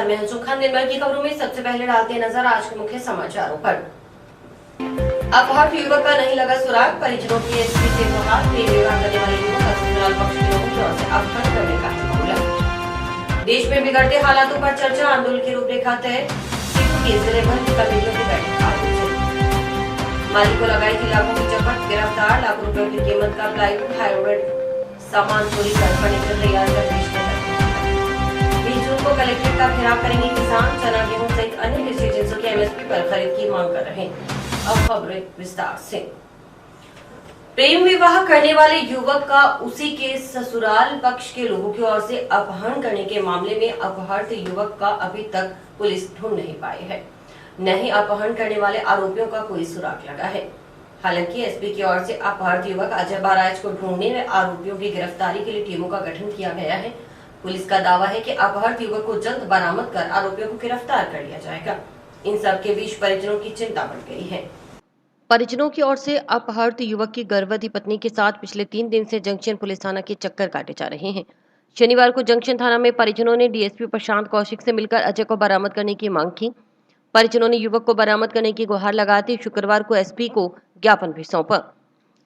नमस्कार, मैं हूं खान। निर्मल की खबरों में सबसे पहले डालते हैं नजर आज के मुख्य समाचारों पर। अपहृत युवक का नहीं लगा सुराग, परिजनों की एसपी से गुहार। प्रेम विवाह करने वाले युवक का ससुराल पक्ष के लोगों की ओर से अपहरण करने का है मामला। देश में बिगड़ते हालातों पर चर्चा, आंदोलन की रूपरेखा तय। सीटू के जिले भर की कमेटियों की बैठक आयोजित। मालिक को लगाई थी लाखों की चपट, गिरफ्तार। लाखों रुपए की कीमत का प्लाईवुड हाइब्रिड सामान चोरी कर फर्नीचर तैयार कर बेचने लगे। 20 जून को कलेक्ट्रेट का घेराव करेंगे किसान। चना, गेहूं सहित अन्य कृषि जिनसों की एमएसपी पर खरीद की मांग कर रहे हैं। अब खबरें विस्तार से। प्रेम विवाह करने वाले युवक का उसी के ससुराल पक्ष के लोगों की ओर से अपहरण करने के मामले में अपहृत युवक का अभी तक पुलिस ढूंढ नहीं पाई है। न ही अपहरण करने वाले आरोपियों का कोई सुराग लगा है। हालांकि एसपी की ओर से अपहृत युवक अजय बराज को ढूंढने व आरोपियों की गिरफ्तारी के लिए टीमों का गठन किया गया है। पुलिस का दावा है कि अपहृत युवक को जल्द बरामद कर आरोपियों को गिरफ्तार कर लिया जाएगा। इन सब के बीच परिजनों की चिंता बढ़ गई है। परिजनों की ओर से अपहृत युवक की गर्भवती पत्नी के साथ पिछले 3 दिन से जंक्शन पुलिस थाना के चक्कर काटे जा रहे हैं। शनिवार को जंक्शन थाना में परिजनों ने डीएसपी प्रशांत कौशिक से मिलकर अजय को बरामद करने की मांग की। परिजनों ने युवक को बरामद करने की गुहार लगाते शुक्रवार को एसपी को ज्ञापन भी सौंपा।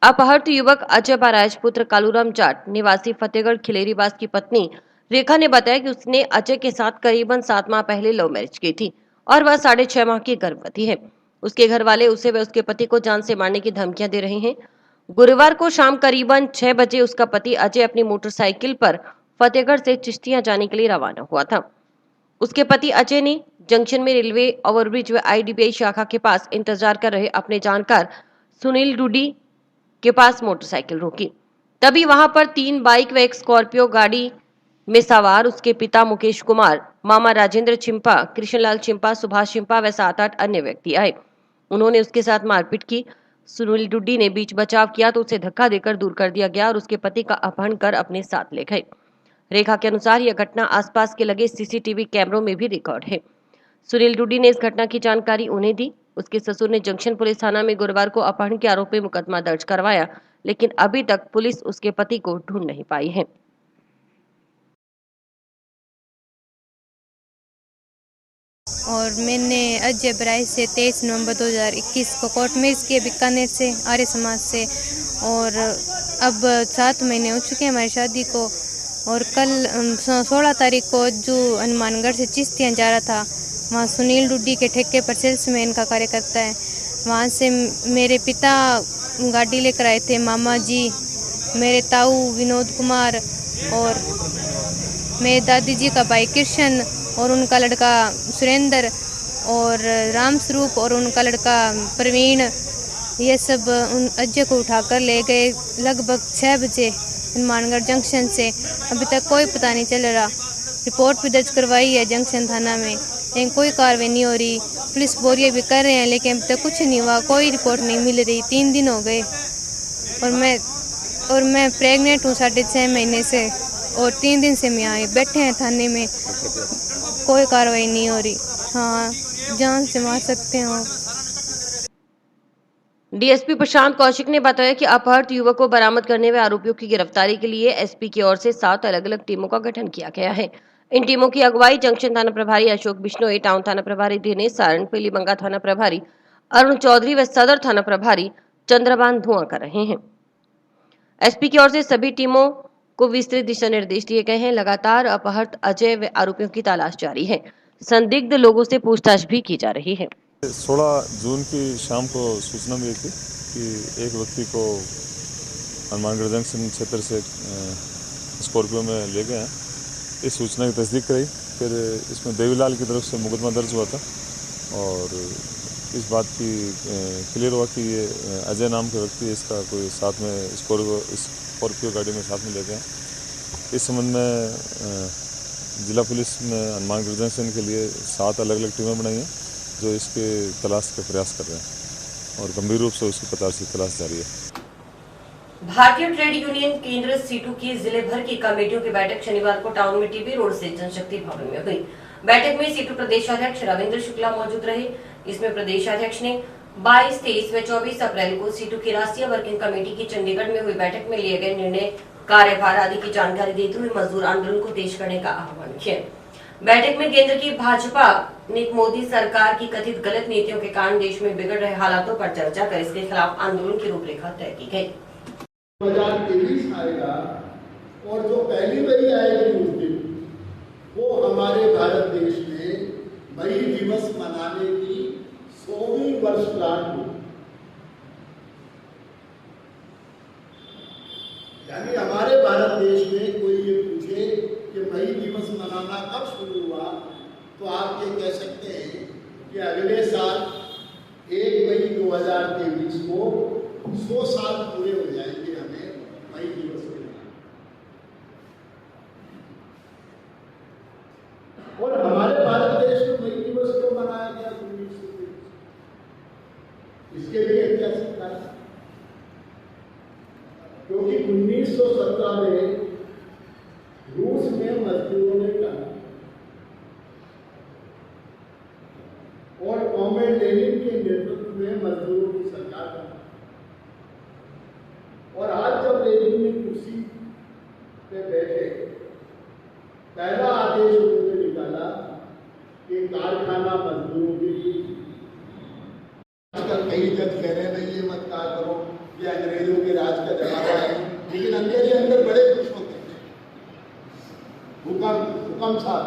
अपहृत युवक अजय बराज पुत्र कालूराम जाट निवासी फतेहगढ़ खिलेरीबास की पत्नी रेखा ने बताया कि उसने अजय के साथ करीबन 7 माह पहले लव मैरिज की थी और वह 6.5 माह की गर्भवती है। उसके घर वाले उसे व उसके पति को जान से मारने की धमकियां दे रहे हैं। गुरुवार को शाम करीबन 6 बजे उसका पति अजय अपनी मोटरसाइकिल पर फतेहगढ़ से चिश्तियां जाने के लिए रवाना हुआ था। उसके पति अजय ने जंक्शन में रेलवे ओवरब्रिज व आईडीबीआई शाखा के पास इंतजार कर रहे अपने जानकार सुनील डुडी के पास मोटरसाइकिल रोकी। तभी वहां पर 3 बाइक व एक स्कॉर्पियो गाड़ी में सवार उसके पिता मुकेश कुमार, मामा राजेंद्र चिंपा, कृष्णलाल चिंपा, सुभाष चिंपा व 7-8 अन्य व्यक्ति आए। उन्होंने उसके साथ मारपीट की। सुनील डुड्डी ने बीच बचाव किया तो उसे धक्का देकर दूर कर दिया गया और उसके पति का अपहरण कर अपने साथ ले गए। रेखा के अनुसार यह घटना आसपास के लगे सीसीटीवी कैमरों में भी रिकॉर्ड है। सुनील डुड्डी ने इस घटना की जानकारी उन्हें दी। उसके ससुर ने जंक्शन पुलिस थाना में गुरुवार को अपहरण के आरोप में मुकदमा दर्ज करवाया, लेकिन अभी तक पुलिस उसके पति को ढूंढ नहीं पाई है। और मैंने अजय बराज से 23 नवंबर 2021 को कोर्ट मैरिज किया बीकानेर से आर्य समाज से, और अब 7 महीने हो चुके हैं हमारी शादी को। और कल 16 तारीख को जो हनुमानगढ़ से चिश्तियाँ जा रहा था, वहाँ सुनील डुड्डी के ठेके पर सेल्समैन का कार्य करता है। वहाँ से मेरे पिता गाड़ी लेकर आए थे, मामा जी, मेरे ताऊ विनोद कुमार और मेरे दादी जी का भाई कृष्ण और उनका लड़का सुरेंद्र और राम स्वरूप और उनका लड़का प्रवीण, ये सब उन अजय को उठाकर ले गए लगभग 6 बजे हनुमानगढ़ जंक्शन से। अभी तक कोई पता नहीं चल रहा। रिपोर्ट भी दर्ज करवाई है जंक्शन थाना में, लेकिन कोई कार्रवाई नहीं हो रही। पुलिस बोरिया भी कर रहे हैं, लेकिन अभी तक कुछ नहीं हुआ, कोई रिपोर्ट नहीं मिल रही। 3 दिन हो गए और मैं प्रेग्नेंट हूँ 6.5 महीने से, और 3 दिन से मैं यहाँ बैठे हैं थाने में, कोई कार्रवाई नहीं हो रही। हाँ, जान से मार सकते हो। डीएसपी प्रशांत कौशिक ने बताया कि अपहृत युवक को बरामद करने व आरोपियों की गिरफ्तारी के लिए एसपी की ओर से 7 अलग-अलग टीमों का गठन किया गया है। इन टीमों की अगुवाई जंक्शन थाना प्रभारी अशोक बिश्नोई, टाउन थाना प्रभारी दिनेश सारण, पीलीबंगा थाना प्रभारी अरुण चौधरी व सदर थाना प्रभारी चंद्रभान धुआं कर रहे हैं। एसपी की ओर से सभी टीमों को विस्तृत दिशा निर्देश दिए गए हैं। लगातार अपहृत अजय व आरोपियों की तलाश जारी है। संदिग्ध लोगों से पूछताछ भी की जा रही है। 16 जून की शाम को सूचना मिली थी कि एक व्यक्ति को हनुमानगढ़ जंक्शन क्षेत्र से स्कॉर्पियो में ले गए हैं। इस सूचना की तस्दीक कराई, फिर इसमें देवीलाल की तरफ से मुकदमा दर्ज हुआ था और इस बात की क्लियर हुआ कि ये अजय नाम के व्यक्ति इसका कोई साथ में स्कॉर्पियो गाड़ी में साथ में ले गए। इस संबंध में जिला पुलिस में हनुमानगढ़ जंक्शन के लिए 7 अलग अलग टीमें बनाई हैं जो इसके तलाश का प्रयास कर रहे हैं और गंभीर रूप से उसकी तलाश जारी है। भारतीय ट्रेड यूनियन केंद्र सीटू की जिले भर की कमेटियों की बैठक शनिवार को टाउन में टीबी रोड से जनशक्ति भवन में हुई। बैठक में सीटू प्रदेशाध्यक्ष रविंद्र शुक्ला मौजूद रहे। इसमें प्रदेशाध्यक्ष ने 22, 23 व 24 अप्रैल को सीटू की राष्ट्रीय वर्किंग कमेटी की चंडीगढ़ में हुई बैठक में लिए गए निर्णय, कार्यभार आदि की जानकारी देते हुए मजदूर आंदोलन को तेज करने का आह्वान किया। बैठक में केंद्र की भाजपा ने मोदी सरकार की कथित गलत नीतियों के कारण देश में बिगड़ रहे हालातों पर चर्चा कर इसके खिलाफ आंदोलन की रूपरेखा तय की गई। 2023 आएगा और जो पहली मई आएगी उस दिन वो हमारे भारत देश में मई दिवस मनाने की 100वीं वर्षगांठ हो, यानी हमारे भारत देश में कोई ये पूछे कि मई दिवस मनाना कब शुरू हुआ तो आप ये कह सकते हैं कि अगले साल 1 मई 2023 को 100 साल पूरे हो जाएंगे हमें मई दिवस के लिए। और हमारे भारत देश में मई दिवस क्यों मनाया गया 1923? इसके लिए ऐतिहासिक कारण, क्योंकि 1917 में रूस में मजदूरों ने कहा और कॉमरेड लेनिन के नेतृत्व में मजदूरों की सरकार बनी। और आज जब लेनिन ने कुर्सी पे बैठे, पहला आदेश उन्होंने निकाला कि कारखाना मजदूरों के लिए। आजकल कई जज कह रहे हैं भाई ये मत कार्य करो, ये अंग्रेजों के राज का जमाना है, लेकिन अंदर ही अंदर बड़े खुश होते हैं। हुक्म साहब,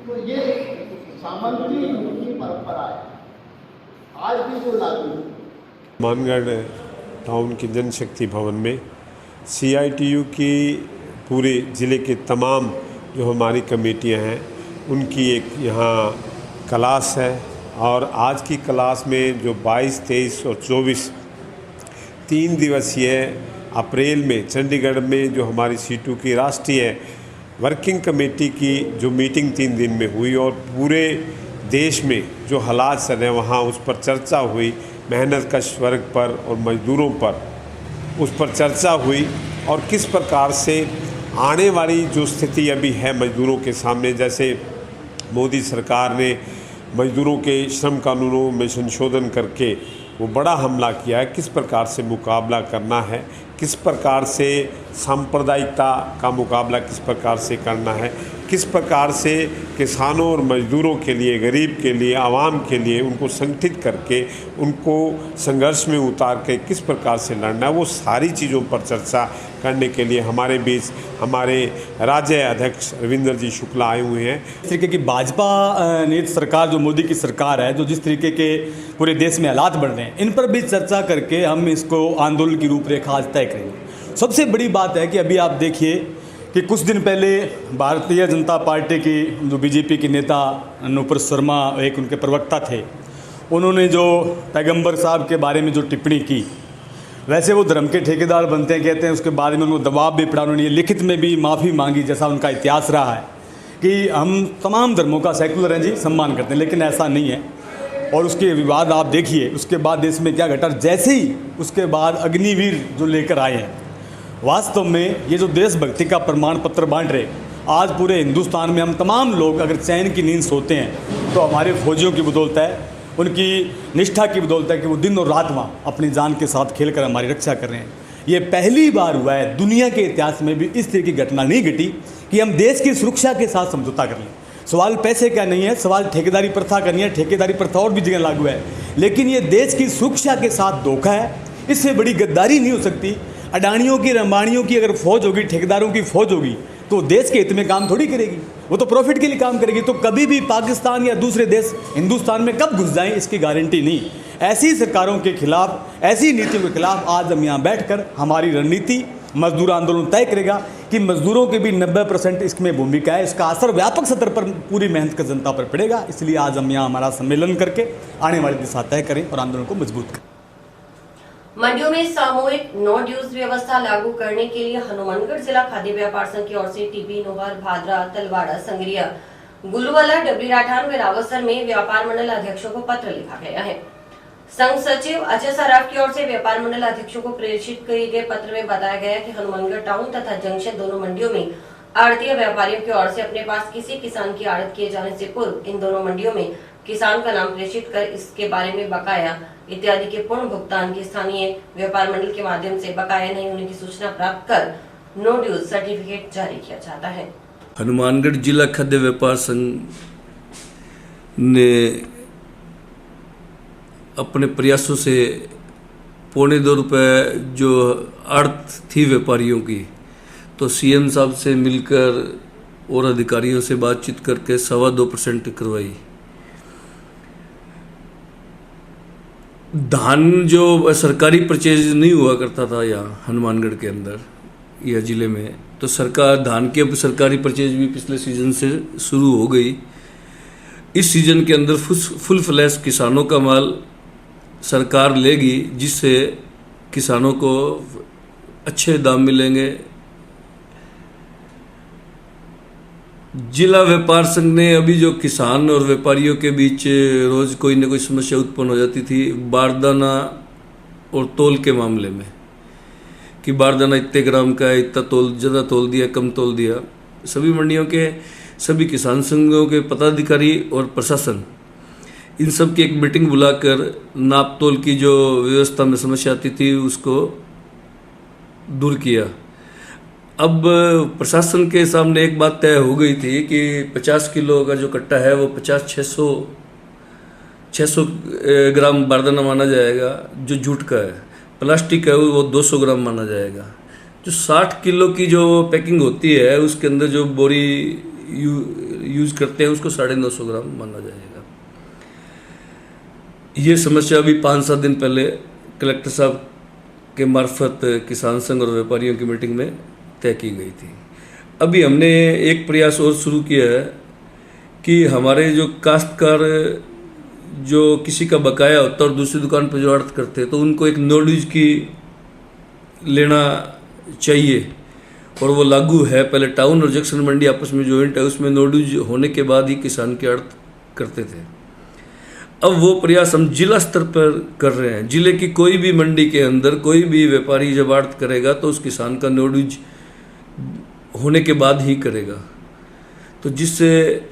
तो ये सामंती की परंपरा है, आज भी जो लागू है। मानगढ़ टाउन के जनशक्ति भवन में CITU की पूरे ज़िले के तमाम जो हमारी कमेटियां हैं उनकी एक यहाँ क्लास है। और आज की क्लास में जो 22, 23 और 24 3 दिवसीय अप्रैल में चंडीगढ़ में जो हमारी CITU की राष्ट्रीय वर्किंग कमेटी की जो मीटिंग 3 दिन में हुई और पूरे देश में जो हालात चल रहे हैं वहाँ उस पर चर्चा हुई, मेहनत कश वर्ग पर और मजदूरों पर उस पर चर्चा हुई और किस प्रकार से आने वाली जो स्थिति अभी है मजदूरों के सामने, जैसे मोदी सरकार ने मजदूरों के श्रम कानूनों में संशोधन करके वो बड़ा हमला किया है, किस प्रकार से मुकाबला करना है, किस प्रकार से सांप्रदायिकता का मुकाबला किस प्रकार से करना है, किस प्रकार से किसानों और मजदूरों के लिए, गरीब के लिए, आवाम के लिए उनको संगठित करके उनको संघर्ष में उतार के किस प्रकार से लड़ना है, वो सारी चीज़ों पर चर्चा करने के लिए हमारे बीच हमारे राज्य अध्यक्ष रविंद्र जी शुक्ला आए हुए हैं। इस तरीके की भाजपा नेत सरकार जो मोदी की सरकार है, जो जिस तरीके के पूरे देश में हालात बढ़ रहे हैं, इन पर भी चर्चा करके हम इसको आंदोलन की रूपरेखा आज तय करेंगे। सबसे बड़ी बात है कि अभी आप देखिए कि कुछ दिन पहले भारतीय जनता पार्टी की जो बीजेपी के नेता नुपुर शर्मा एक उनके प्रवक्ता थे, उन्होंने जो पैगंबर साहब के बारे में जो टिप्पणी की, वैसे वो धर्म के ठेकेदार बनते हैं कहते हैं, उसके बारे में उनको दबाव भी पड़ा, उन्होंने लिखित में भी माफ़ी मांगी, जैसा उनका इतिहास रहा है कि हम तमाम धर्मों का सेकुलर हैं जी, सम्मान करते हैं, लेकिन ऐसा नहीं है। और उसके विवाद आप देखिए उसके बाद देश में क्या घटा, जैसे ही उसके बाद अग्निवीर जो लेकर आए हैं, वास्तव में ये जो देशभक्ति का प्रमाण पत्र बांट रहे, आज पूरे हिंदुस्तान में हम तमाम लोग अगर चैन की नींद सोते हैं तो हमारे फौजियों की बदौलत है, उनकी निष्ठा की बदौलत है कि वो दिन और रात वहाँ अपनी जान के साथ खेलकर हमारी रक्षा कर रहे हैं। ये पहली बार हुआ है दुनिया के इतिहास में भी इस तरह की घटना नहीं घटी कि हम देश की सुरक्षा के साथ समझौता कर लें। सवाल पैसे का नहीं है, सवाल ठेकेदारी प्रथा का नहीं है, ठेकेदारी प्रथा और भी जगह लागू है, लेकिन ये देश की सुरक्षा के साथ धोखा है। इससे बड़ी गद्दारी नहीं हो सकती। अडानियों की, अंबानियों की अगर फौज होगी, ठेकेदारों की फौज होगी, तो देश के हित में काम थोड़ी करेगी, वो तो प्रॉफिट के लिए काम करेगी। तो कभी भी पाकिस्तान या दूसरे देश हिंदुस्तान में कब घुस जाएं इसकी गारंटी नहीं। ऐसी सरकारों के खिलाफ, ऐसी नीतियों के खिलाफ आज हम यहाँ बैठकर हमारी रणनीति मजदूर आंदोलन तय करेगा कि मजदूरों की भी 90% इसमें भूमिका है। इसका असर व्यापक स्तर पर पूरी मेहनत का जनता पर पड़ेगा। इसलिए आज हम यहाँ हमारा सम्मेलन करके आने वाली दिशा तय करें और आंदोलन को मजबूत करें। मंडियों में सामूहिक नो ड्यूज व्यवस्था लागू करने के लिए हनुमानगढ़ जिला खाद्य व्यापार संघ की ओर से टीबी, नोहर, भादरा, तलवाड़ा, संगरिया, गुलूवाला, डबरी राठान व रावतसर में व्यापार मंडल अध्यक्षों को पत्र लिखा गया है। संघ सचिव अजय सराफ की ओर से व्यापार मंडल अध्यक्षों को प्रेषित किए गए पत्र में बताया गया कि हनुमानगढ़ टाउन तथा जंक्शन दोनों मंडियों में आड़तीय व्यापारियों की ओर से अपने पास किसी किसान की आड़त किए जाने से पूर्व इन दोनों मंडियों में किसान का नाम प्रेषित कर इसके बारे में बकाया इत्यादि के पूर्ण भुगतान की स्थानीय व्यापार मंडल के माध्यम से बकाया नहीं होने की सूचना प्राप्त कर नो ड्यूज सर्टिफिकेट जारी किया जाता है। हनुमानगढ़ जिला खाद्य व्यापार संघ ने अपने प्रयासों से ₹2.25 जो आड़त थी व्यापारियों की, तो सीएम साहब से मिलकर और अधिकारियों से बातचीत करके 2.25% करवाई। धान जो सरकारी परचेज नहीं हुआ करता था यहाँ हनुमानगढ़ के अंदर या जिले में, तो सरकार धान की अब सरकारी परचेज भी पिछले सीजन से शुरू हो गई। इस सीजन के अंदर फुल फ्लैश किसानों का माल सरकार लेगी, जिससे किसानों को अच्छे दाम मिलेंगे। जिला व्यापार संघ ने अभी जो किसान और व्यापारियों के बीच रोज कोई न कोई समस्या उत्पन्न हो जाती थी बारदाना और तोल के मामले में, कि बारदाना इतने ग्राम का है, इतना तोल, ज़्यादा तोल दिया, कम तोल दिया। सभी मंडियों के सभी किसान संघों के पदाधिकारी और प्रशासन इन सब की एक मीटिंग बुलाकर नाप तोल की जो व्यवस्था में समस्या आती थी उसको दूर किया। अब प्रशासन के सामने एक बात तय हो गई थी कि 50 किलो का जो कट्टा है वो 600 ग्राम बारदाना माना जाएगा, जो जूट का है। प्लास्टिक है वो 200 ग्राम माना जाएगा। जो 60 किलो की जो पैकिंग होती है उसके अंदर जो बोरी यूज करते हैं उसको 950 ग्राम माना जाएगा। ये समस्या अभी 5-7 दिन पहले कलेक्टर साहब के मार्फत किसान संघ और व्यापारियों की मीटिंग में तय की गई थी। अभी हमने एक प्रयास और शुरू किया है कि हमारे जो काश्तकार जो किसी का बकाया होता है और दूसरी दुकान पर जो आड़त करते हैं, तो उनको एक नो ड्यूज की लेना चाहिए, और वो लागू है। पहले टाउन और जंक्शन मंडी आपस में जॉइंट है, उसमें नो ड्यूज होने के बाद ही किसान की आड़त करते थे। अब वो प्रयास हम जिला स्तर पर कर रहे हैं। जिले की कोई भी मंडी के अंदर कोई भी व्यापारी जब आड़त करेगा तो उस किसान का नो ड्यूज होने के बाद ही करेगा, तो जिससे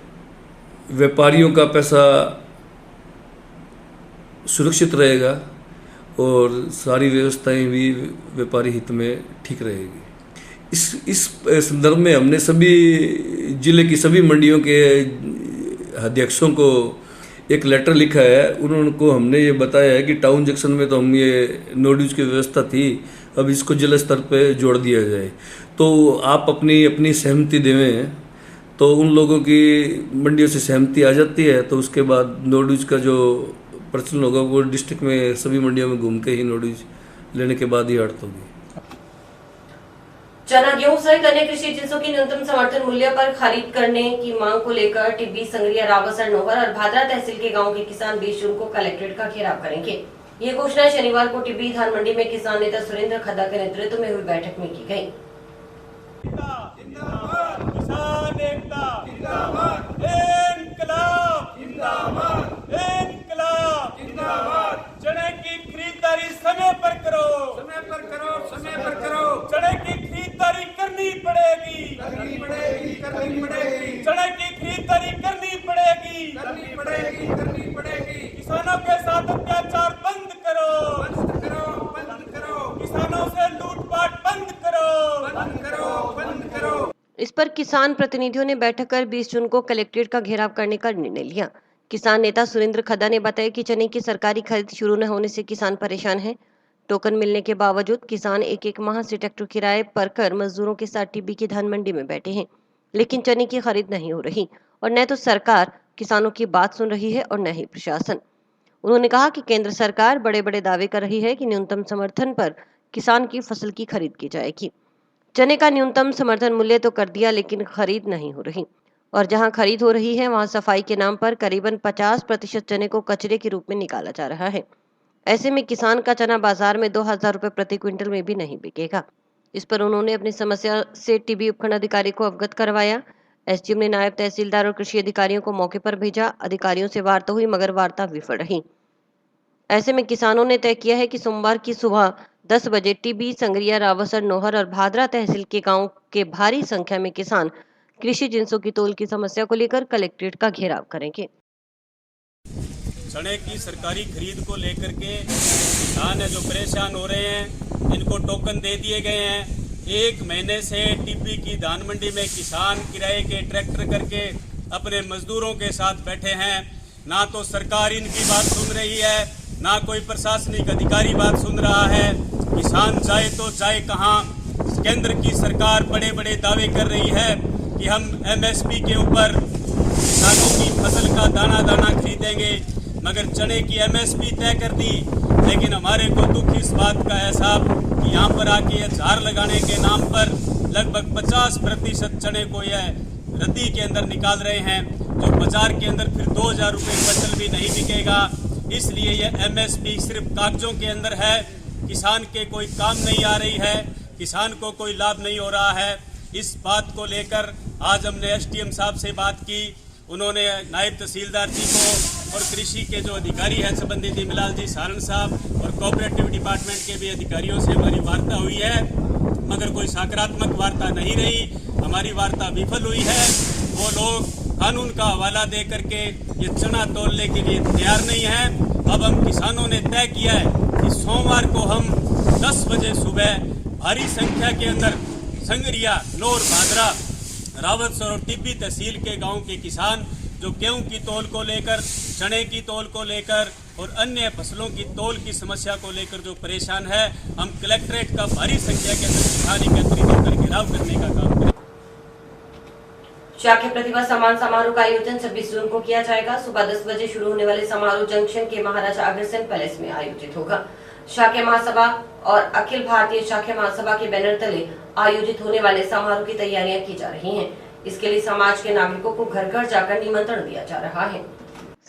व्यापारियों का पैसा सुरक्षित रहेगा और सारी व्यवस्थाएं भी व्यापारी हित में ठीक रहेगी। इस संदर्भ में हमने सभी जिले की सभी मंडियों के अध्यक्षों को एक लेटर लिखा है। उनको हमने ये बताया है कि टाउन जंक्शन में तो हम ये नो ड्यूज की व्यवस्था थी, अब इसको जिला स्तर पे जोड़ दिया जाए। तो आप अपनी सहमति देवें, तो उन लोगों की मंडियों से सहमति आ जाती है, तो उसके बाद नो ड्यूज का जो प्रचलन होगा वो डिस्ट्रिक्ट में सभी मंडियों में घूम के ही नो ड्यूज लेने के बाद ही आड़त होगी। चना, गेहूं सहित अन्य कृषि जिन्सों की न्यूनतम समर्थन मूल्य पर खरीद करने की मांग को लेकर टिब्बी, संगरिया, रावसर, नोहर और भादरा तहसील के गांव के किसान 20 जून को कलेक्ट्रेट का घेराव करेंगे। ये घोषणा शनिवार को टिब्बी धान मंडी में किसान नेता सुरेंद्र खद्दा के नेतृत्व में हुई बैठक में की गई। किसान एकता जिंदाबाद, इनकलाब जिंदाबाद, इनकलाब जिंदाबाद। चने की खरीदारी समय पर करो, समय पर करो, समय पर करो। चने की खरीदारी करनी पड़ेगी, करनी पड़ेगी, करनी पड़ेगी। चने की खरीदारी करनी पड़ेगी, करनी पड़ेगी, करनी पड़ेगी। किसानों के साथ अत्याचार बंद करो, बंद करो, बंद करो। किसानों से लूटपाट बंद करो, बंद करो, बंद करो। इस पर किसान प्रतिनिधियों ने बैठक कर 20 जून को कलेक्ट्रेट का घेराव करने का निर्णय लिया। किसान नेता सुरेंद्र खद्दा ने बताया कि चने की सरकारी खरीद शुरू न होने से किसान परेशान हैं। टोकन मिलने के बावजूद किसान एक माह से ट्रैक्टर किराए पर कर मजदूरों के साथ टिब्बी की धान मंडी में बैठे हैं, लेकिन चने की खरीद नहीं हो रही और न तो सरकार किसानों की बात सुन रही है और न ही प्रशासन। उन्होंने कहा कि केंद्र सरकार बड़े बड़े दावे कर रही है कि न्यूनतम समर्थन पर किसान की फसल की खरीद की जाएगी। चने का न्यूनतम समर्थन मूल्य तो कर दिया, लेकिन खरीद नहीं हो रही, और जहां खरीद हो रही है वहां सफाई के नाम पर करीबन 50% चने को कचरे के रूप में निकाला जा रहा है। ऐसे में किसान का चना बाजार में 2000 रुपए प्रति क्विंटल में भी नहीं बिकेगा। इस पर उन्होंने अपनी समस्या से टिब्बी उपखंड अधिकारी को अवगत करवाया। एसडीएम ने नायब तहसीलदार और कृषि अधिकारियों को मौके पर भेजा। अधिकारियों से वार्ता हुई मगर वार्ता विफल रही। ऐसे में किसानों ने तय किया है कि सोमवार की सुबह 10 बजे टिब्बी, संगरिया, रावसर, नोहर और भादरा तहसील के गांव के भारी संख्या में किसान कृषि जिन्सों की तोल की समस्या को लेकर कलेक्ट्रेट का घेराव करेंगे। चने की सरकारी खरीद को लेकर के किसान है जो परेशान हो रहे हैं, इनको टोकन दे दिए गए हैं, 1 महीने से टिब्बी की धान मंडी में किसान किराए के ट्रैक्टर करके अपने मजदूरों के साथ बैठे हैं। ना तो सरकार इनकी बात सुन रही है, ना कोई प्रशासनिक अधिकारी बात सुन रहा है। किसान जाए तो जाए कहाँ। केंद्र की सरकार बड़े बड़े दावे कर रही है कि हम MSP के ऊपर किसानों की फसल का दाना दाना खरीदेंगे, मगर चने की MSP तय कर दी। लेकिन हमारे को दुख इस बात का है साहब कि यहाँ पर आके झार लगाने के नाम पर लगभग 50% चने को यह रद्दी के अंदर निकाल रहे हैं, जो बाजार के अंदर फिर 2000 रुपये क्विंटल भी नहीं बिकेगा। इसलिए यह MSP सिर्फ कागजों के अंदर है, किसान के कोई काम नहीं आ रही है, किसान को कोई लाभ नहीं हो रहा है। इस बात को लेकर आज हमने SDM साहब से बात की। उन्होंने नायब तहसीलदार जी को और कृषि के जो अधिकारी हैं संबंधित इमलाल जी सारण साहब और कोऑपरेटिव डिपार्टमेंट के भी अधिकारियों से हमारी वार्ता हुई है, मगर कोई सकारात्मक वार्ता नहीं रही। हमारी वार्ता विफल हुई है। वो लोग कानून का हवाला दे करके ये चना तोलने के लिए तैयार नहीं है। अब हम किसानों ने तय किया है कि सोमवार को हम 10 बजे सुबह भारी संख्या के अंदर संगरिया, नौर, भादरा, रावतसर और टिब्बी तहसील के गांव के किसान जो गेहूं की तौल को लेकर, चने की तौल को लेकर और अन्य फसलों की तौल की समस्या को लेकर जो परेशान है, हम कलेक्ट्रेट का भारी संख्या के अंदर किसान एकत्रित होकर घेराव करने का काम करें। शाक्य प्रतिभा सम्मान समारोह का आयोजन 26 जून को किया जाएगा। सुबह 10 बजे शुरू होने वाले समारोह जंक्शन के महाराजा अग्रसेन पैलेस में आयोजित होगा। शाक्य महासभा और अखिल भारतीय शाक्य महासभा के बैनर तले आयोजित होने वाले समारोह की तैयारियां की जा रही हैं। इसके लिए समाज के नागरिकों को घर घर जाकर निमंत्रण दिया जा रहा है।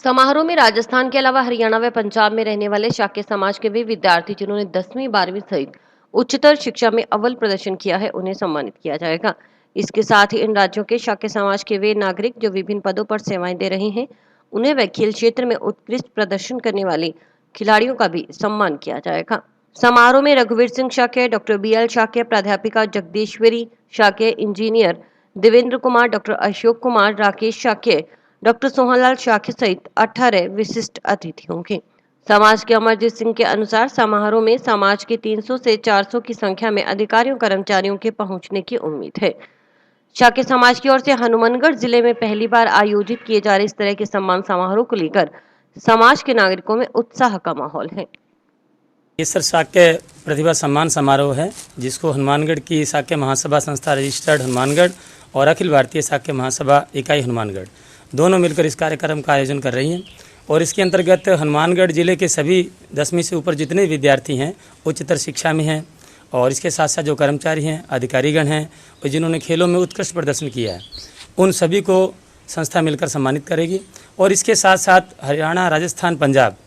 समारोह में राजस्थान के अलावा हरियाणा व पंजाब में रहने वाले शाक्य समाज के वे विद्यार्थी जिन्होंने 10वीं 12वीं सहित उच्चतर शिक्षा में अव्वल प्रदर्शन किया है, उन्हें सम्मानित किया जाएगा। इसके साथ ही इन राज्यों के शाक्य समाज के वे नागरिक जो विभिन्न पदों पर सेवाएं दे रहे हैं, उन्हें व खेल क्षेत्र में उत्कृष्ट प्रदर्शन करने वाले खिलाड़ियों का भी सम्मान किया जाएगा। समारोह में रघुवीर सिंह शाक्य, डॉक्टर BL शाक्य, प्राध्यापिका Jagadishwari Shakya, engineer Devendra Kumar, doctor Ashok Kumar, Rakesh Shakya, doctor Sohanlal Shakya सहित 18 विशिष्ट अतिथि होंगे। समाज के अमरजीत सिंह के अनुसार समारोह में समाज के 300 से 400 की संख्या में अधिकारियों कर्मचारियों के पहुंचने की उम्मीद है। शाक्य समाज की ओर से हनुमानगढ़ जिले में पहली बार आयोजित किए जा रहे इस तरह के सम्मान समारोह को लेकर समाज के नागरिकों में उत्साह का माहौल है। ये सर शाक्य प्रतिभा सम्मान समारोह है, जिसको हनुमानगढ़ की शाक्य महासभा संस्था रजिस्टर्ड हनुमानगढ़ और अखिल भारतीय शाक्य महासभा इकाई हनुमानगढ़ दोनों मिलकर इस कार्यक्रम का आयोजन कर रही हैं। और इसके अंतर्गत हनुमानगढ़ जिले के सभी 10वीं से ऊपर जितने विद्यार्थी हैं उच्चतर शिक्षा में हैं, और इसके साथ साथ जो कर्मचारी हैं, अधिकारीगण हैं और जिन्होंने खेलों में उत्कृष्ट प्रदर्शन किया है, उन सभी को संस्था मिलकर सम्मानित करेगी। और इसके साथ साथ हरियाणा, राजस्थान, पंजाब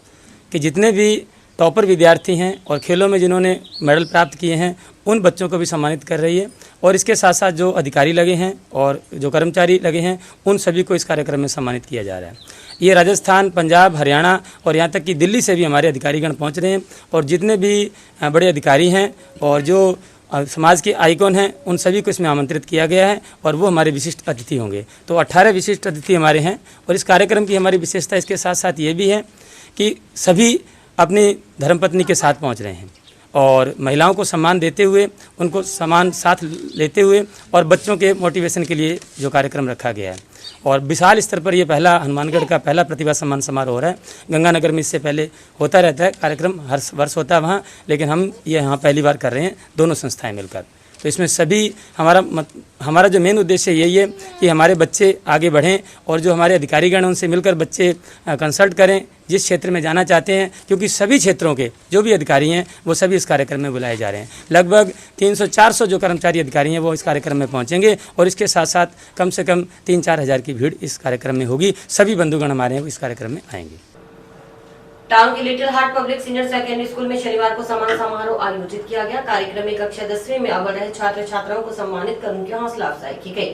के जितने भी टॉपर विद्यार्थी हैं और खेलों में जिन्होंने मेडल प्राप्त किए हैं, उन बच्चों को भी सम्मानित कर रही है। और इसके साथ साथ जो अधिकारी लगे हैं और जो कर्मचारी लगे हैं, उन सभी को इस कार्यक्रम में सम्मानित किया जा रहा है। ये राजस्थान, पंजाब, हरियाणा और यहाँ तक कि दिल्ली से भी हमारे अधिकारीगण पहुँच रहे हैं। और जितने भी बड़े अधिकारी हैं और जो समाज के आइकॉन हैं, उन सभी को इसमें आमंत्रित किया गया है और वो हमारे विशिष्ट अतिथि होंगे। तो 18 विशिष्ट अतिथि हमारे हैं। और इस कार्यक्रम की हमारी विशेषता इसके साथ साथ ये भी है कि सभी अपनी धर्मपत्नी के साथ पहुंच रहे हैं और महिलाओं को सम्मान देते हुए, उनको सम्मान साथ लेते हुए और बच्चों के मोटिवेशन के लिए जो कार्यक्रम रखा गया है। और विशाल स्तर पर ये पहला हनुमानगढ़ का पहला प्रतिभा सम्मान समारोह हो रहा है। गंगानगर में इससे पहले होता रहता है कार्यक्रम, हर वर्ष होता है वहाँ, लेकिन हम ये यहाँ पहली बार कर रहे हैं, दोनों संस्थाएं मिलकर। तो इसमें सभी हमारा जो मेन उद्देश्य यही है कि हमारे बच्चे आगे बढ़ें और जो हमारे अधिकारीगण हैं उनसे मिलकर बच्चे कंसल्ट करें जिस क्षेत्र में जाना चाहते हैं, क्योंकि सभी क्षेत्रों के जो भी अधिकारी हैं वो सभी इस कार्यक्रम में बुलाए जा रहे हैं। लगभग 300-400 जो कर्मचारी अधिकारी हैं वो इस कार्यक्रम में पहुंचेंगे और इसके साथ साथ कम से कम 3-4 हज़ार की भीड़ इस कार्यक्रम में होगी। सभी बंधुगण हमारे हैं वो इस कार्यक्रम में आएंगे। टाउन के little heart public senior secondary school में शनिवार को सम्मान समारोह आयोजित किया गया। कार्यक्रम में कक्षा 10वीं में अव्वल रहे छात्र छात्राओं को सम्मानित कर उनकी हौसला अफजाई की गई।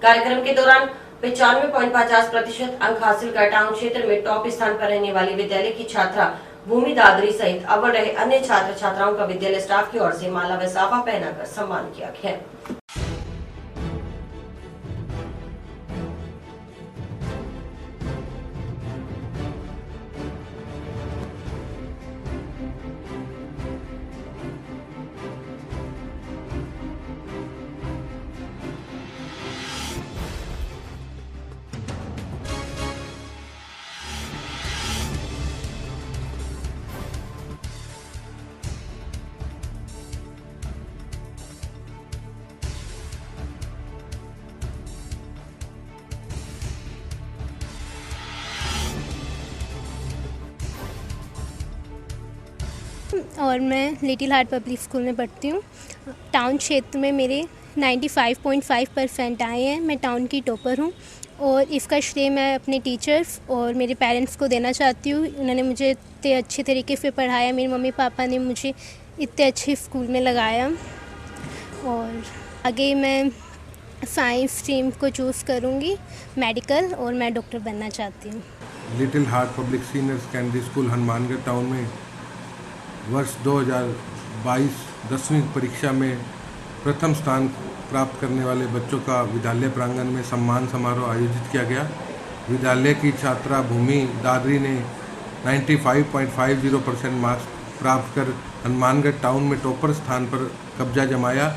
कार्यक्रम के दौरान 95.50% अंक हासिल कर टाउन क्षेत्र में टॉप स्थान पर रहने वाली विद्यालय की छात्रा भूमि दादरी सहित अव्वल रहे अन्य छात्र छात्राओं का विद्यालय स्टाफ की ओर से माला व साफा पहनाकर सम्मान किया गया। और मैं लिटिल हार्ट पब्लिक स्कूल में पढ़ती हूँ। टाउन क्षेत्र में मेरे 95.5% आए हैं। मैं टाउन की टॉपर हूँ और इसका श्रेय मैं अपने टीचर्स और मेरे पेरेंट्स को देना चाहती हूँ। उन्होंने मुझे इतने अच्छे तरीके से पढ़ाया, मेरे मम्मी पापा ने मुझे इतने अच्छे स्कूल में लगाया और आगे मैं साइंस स्ट्रीम को चूज़ करूँगी, मेडिकल, और मैं डॉक्टर बनना चाहती हूँ। Little heart public senior secondary school Hanumangarh town में वर्ष 2022 10वीं परीक्षा में प्रथम स्थान प्राप्त करने वाले बच्चों का विद्यालय प्रांगण में सम्मान समारोह आयोजित किया गया। विद्यालय की छात्रा भूमि दादरी ने 95.50% मार्क्स प्राप्त कर हनुमानगढ़ टाउन में टॉपर स्थान पर कब्जा जमाया।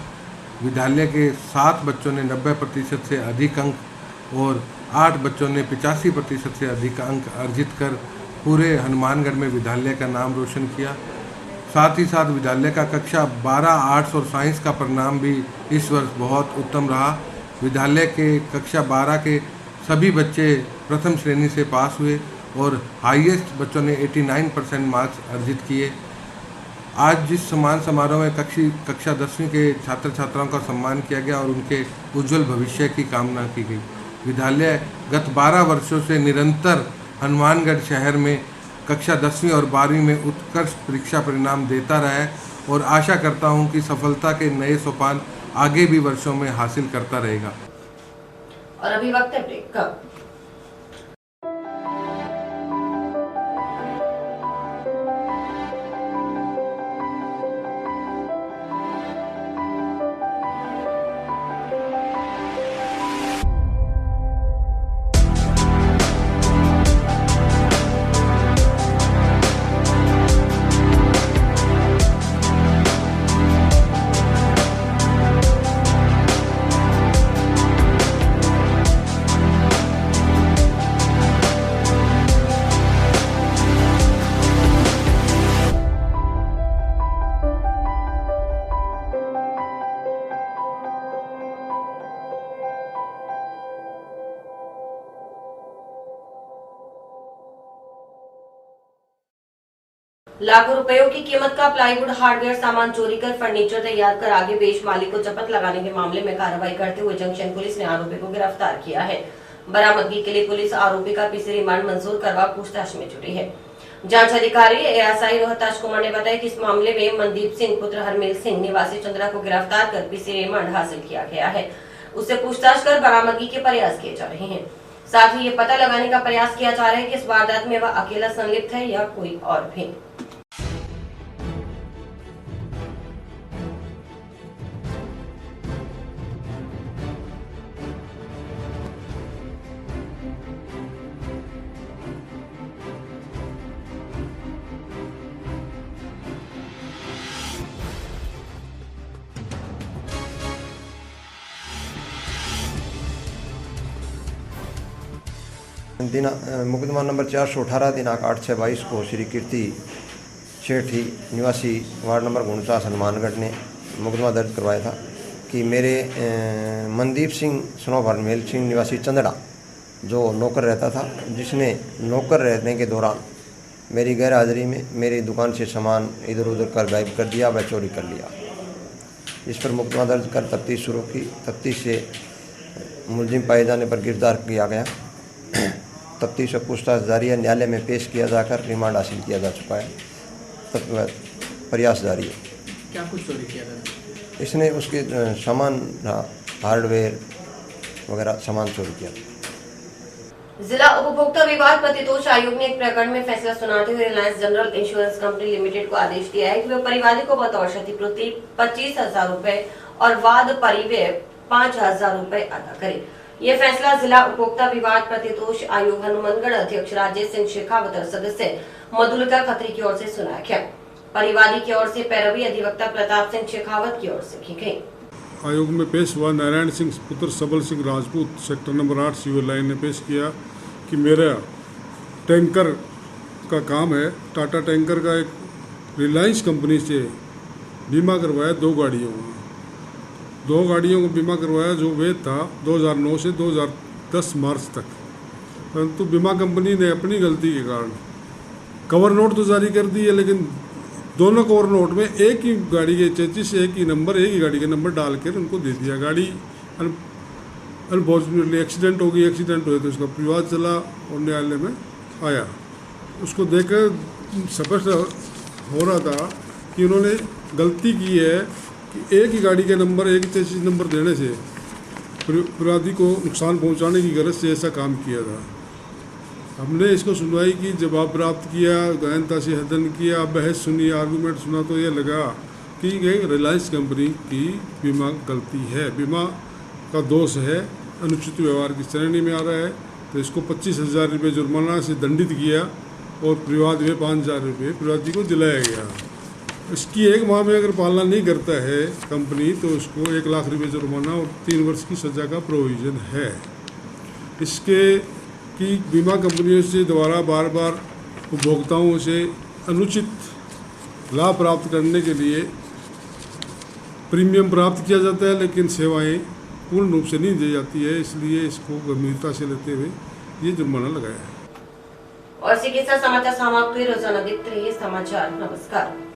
विद्यालय के 7 बच्चों ने 90% से अधिक अंक और 8 बच्चों ने 85% से अधिक अंक अर्जित कर पूरे हनुमानगढ़ में विद्यालय का नाम रोशन किया। साथ ही साथ विद्यालय का कक्षा 12 आर्ट्स और साइंस का परिणाम भी इस वर्ष बहुत उत्तम रहा। विद्यालय के कक्षा 12 के सभी बच्चे प्रथम श्रेणी से पास हुए और हाईएस्ट बच्चों ने 89% मार्क्स अर्जित किए। आज जिस सम्मान समारोह में कक्षा 10वीं के छात्र छात्राओं का सम्मान किया गया और उनके उज्जवल भविष्य की कामना की गई। विद्यालय गत 12 वर्षों से निरंतर हनुमानगढ़ शहर में कक्षा 10वीं और 12वीं में उत्कृष्ट परीक्षा परिणाम देता रहा है और आशा करता हूं कि सफलता के नए सोपान आगे भी वर्षों में हासिल करता रहेगा। और अभी वक्त है ब्रेक का। लाखों रुपयों की कीमत का प्लाईवुड हार्डवेयर सामान चोरी कर फर्नीचर तैयार कर आगे बेच मालिक को जब्त लगाने के मामले में कार्रवाई करते हुए जंक्शन पुलिस ने आरोपी को गिरफ्तार किया है। बरामदगी के लिए पुलिस आरोपी का पीसी रिमांड मंजूर करवा पूछताछ में जुटी है। जांच अधिकारी एएसआई रोहताश कुमार ने बताया कि इस मामले में मनदीप सिंह पुत्र हरमेल सिंह निवासी चंद्रा को गिरफ्तार कर पीसी रिमांड हासिल किया गया है। उससे पूछताछ कर बरामदगी के प्रयास किए जा रहे हैं। साथ ही ये पता लगाने का प्रयास किया जा रहा है कि इस वारदात में वह अकेला संलिप्त है या कोई और भी। मुकदमा नंबर 418 दिनांक 8/6/22 को श्री कीर्ति शेठी निवासी वार्ड नंबर 49 हनुमानगढ़ ने मुकदमा दर्ज करवाया था कि मेरे मनदीप सिंह सनोफ हरमेल सिंह निवासी चंदड़ा जो नौकर रहता था, जिसने नौकर रहने के दौरान मेरी गैर हाजिरी में मेरी दुकान से सामान इधर उधर कर गायब कर दिया व चोरी कर लिया। इस पर मुकदमा दर्ज कर तफ्तीश शुरू की। तफ्तीश से मुलजिम पाए जाने पर गिरफ्तार किया गया। तफ्तीश और पूछताछ जारी है। न्यायालय में पेश किया जाकर रिमांड हासिल किया जा चुका है। प्रयास जारी है। क्या कुछ चोरी किया था? इसने उसके सामान हार्डवेयर वगैरह सामान चोरी किया। जिला उपभोक्ता विवाद प्रतितोष आयोग ने एक प्रकरण में फैसला सुनाते हुए Reliance general insurance company limited को आदेश दिया है कि वह परिवादी को बतौर क्षतिपूर्ति 25,000 रुपए और वाद परिव्यय 5,000 रुपए अदा करे। ये फैसला जिला उपभोक्ता विवाद प्रतितोष आयोग हनुमानगढ़ अध्यक्ष राजेश सिंह शेखावत और सदस्य मधुलिका खत्री की ओर से सुनाया गया। परिवादी की ओर से पैरवी अधिवक्ता प्रताप सिंह शेखावत की ओर से की गई। आयोग में पेश हुआ नारायण सिंह पुत्र Sabal Singh Rajput sector number 8 civil line ने पेश किया कि मेरा टैंकर का काम है। टाटा टैंकर का एक रिलायंस कंपनी से बीमा करवाया 2 गाड़ियों में। 2 गाड़ियों को बीमा करवाया जो वैध था 2009 से 2010 मार्च तक, परंतु बीमा कंपनी ने अपनी गलती के कारण कवर नोट तो जारी कर दी है, लेकिन दोनों कवर नोट में एक ही गाड़ी के चेचिस, एक ही गाड़ी का नंबर डाल कर उनको दे दिया। गाड़ी अनफॉर्चुनेटली एक्सीडेंट हुए तो उसका विवाद चला और न्यायालय में आया। उसको देखकर स्पष्ट हो रहा था कि उन्होंने गलती की है कि एक ही गाड़ी के नंबर, एक ही चेचिस नंबर देने से अपराधी को नुकसान पहुंचाने की गरज से ऐसा काम किया था। हमने इसको सुनवाई की, जवाब प्राप्त किया, गहनता से अध्ययन किया, बहस सुनी, आर्गूमेंट सुना, तो ये लगा कि ये रिलायंस कंपनी की बीमा गलती है, बीमा का दोष है, अनुचित व्यवहार की श्रेणी में आ रहा है। तो इसको 25,000 रुपये जुर्माना से दंडित किया और विवाद में 5,000 रुपये अपराधी को दिलाया गया। इसकी 1 माह में अगर पालना नहीं करता है कंपनी तो उसको 1 लाख रुपये जुर्माना और 3 वर्ष की सज़ा का प्रोविज़न है। इसके कि बीमा कंपनियों से द्वारा बार बार उपभोक्ताओं से अनुचित लाभ प्राप्त करने के लिए प्रीमियम प्राप्त किया जाता है, लेकिन सेवाएं पूर्ण रूप से नहीं दी जाती है। इसलिए इसको गंभीरता से लेते हुए ये जुर्माना लगाया है। और इसी के साथ समाचार समाप्त हुए। रोजाना देखते रहिए समाचार। नमस्कार।